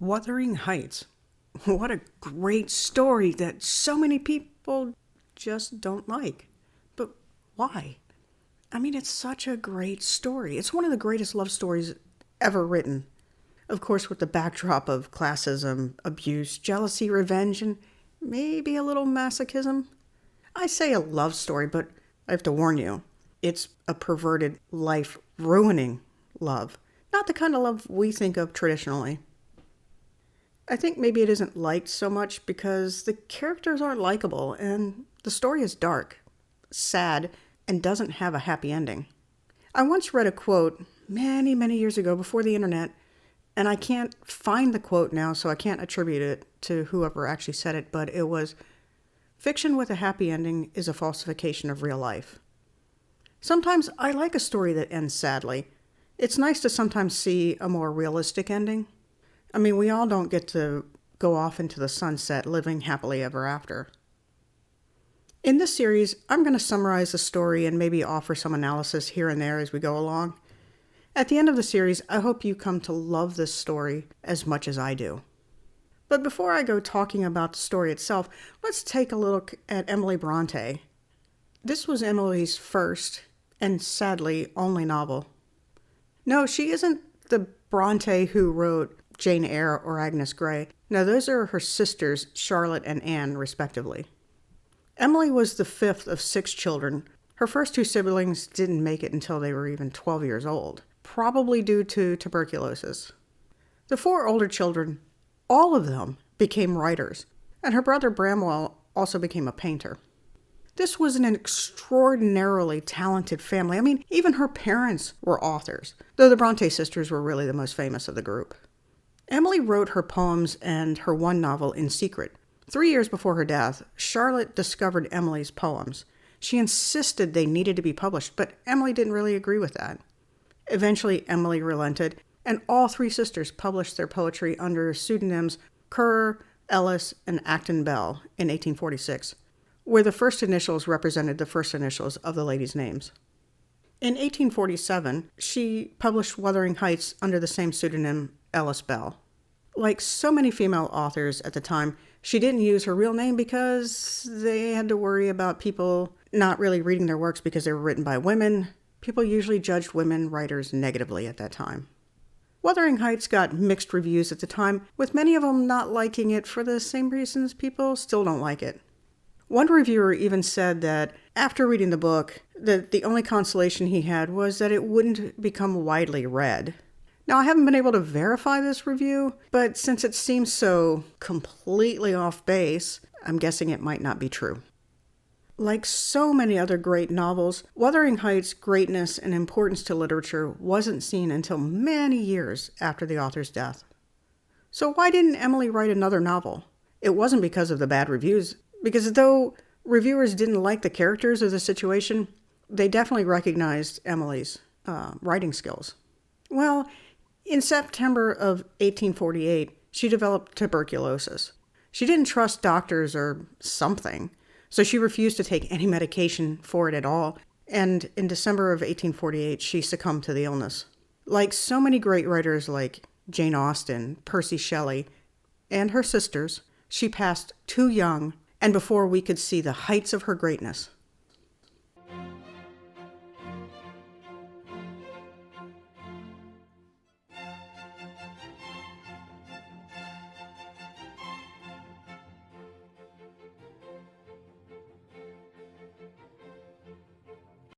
Wuthering Heights. What a great story that so many people just don't like. But why? I mean, it's such a great story. It's one of the greatest love stories ever written. Of course, with the backdrop of classism, abuse, jealousy, revenge, and maybe a little masochism. I say a love story, but I have to warn you, it's a perverted, life-ruining love. Not the kind of love we think of traditionally. I think maybe it isn't liked so much because the characters aren't likable and the story is dark, sad, and doesn't have a happy ending. I once read a quote many, many years ago before the internet, and I can't find the quote now, so I can't attribute it to whoever actually said it, but it was, "Fiction with a happy ending is a falsification of real life." Sometimes I like a story that ends sadly. It's nice to sometimes see a more realistic ending. I mean, we all don't get to go off into the sunset living happily ever after. In this series, I'm going to summarize the story and maybe offer some analysis here and there as we go along. At the end of the series, I hope you come to love this story as much as I do. But before I go talking about the story itself, let's take a look at Emily Bronte. This was Emily's first, and sadly, only novel. No, she isn't the Bronte who wrote Jane Eyre or Agnes Grey. No, those are her sisters, Charlotte and Anne, respectively. Emily was the fifth of 6 children. Her first 2 siblings didn't make it until they were even 12 years old, probably due to tuberculosis. The 4 older children, all of them, became writers, and her brother Bramwell also became a painter. This was an extraordinarily talented family. I mean, even her parents were authors, though the Bronte sisters were really the most famous of the group. Emily wrote her poems and her one novel in secret. 3 years before her death, Charlotte discovered Emily's poems. She insisted they needed to be published, but Emily didn't really agree with that. Eventually, Emily relented, and all 3 sisters published their poetry under pseudonyms Currer, Ellis, and Acton Bell in 1846, where the first initials represented the first initials of the ladies' names. In 1847, she published Wuthering Heights under the same pseudonym Ellis Bell. Like so many female authors at the time, she didn't use her real name because they had to worry about people not really reading their works because they were written by women. People usually judged women writers negatively at that time. Wuthering Heights got mixed reviews at the time, with many of them not liking it for the same reasons people still don't like it. One reviewer even said that after reading the book, that the only consolation he had was that it wouldn't become widely read. Now, I haven't been able to verify this review, but since it seems so completely off base, I'm guessing it might not be true. Like so many other great novels, Wuthering Heights' greatness and importance to literature wasn't seen until many years after the author's death. So why didn't Emily write another novel? It wasn't because of the bad reviews, because though reviewers didn't like the characters or the situation, they definitely recognized Emily's writing skills. Well, in September of 1848, she developed tuberculosis. She didn't trust doctors or something, so she refused to take any medication for it at all, and in December of 1848, she succumbed to the illness. Like so many great writers like Jane Austen, Percy Shelley, and her sisters, she passed too young and before we could see the heights of her greatness.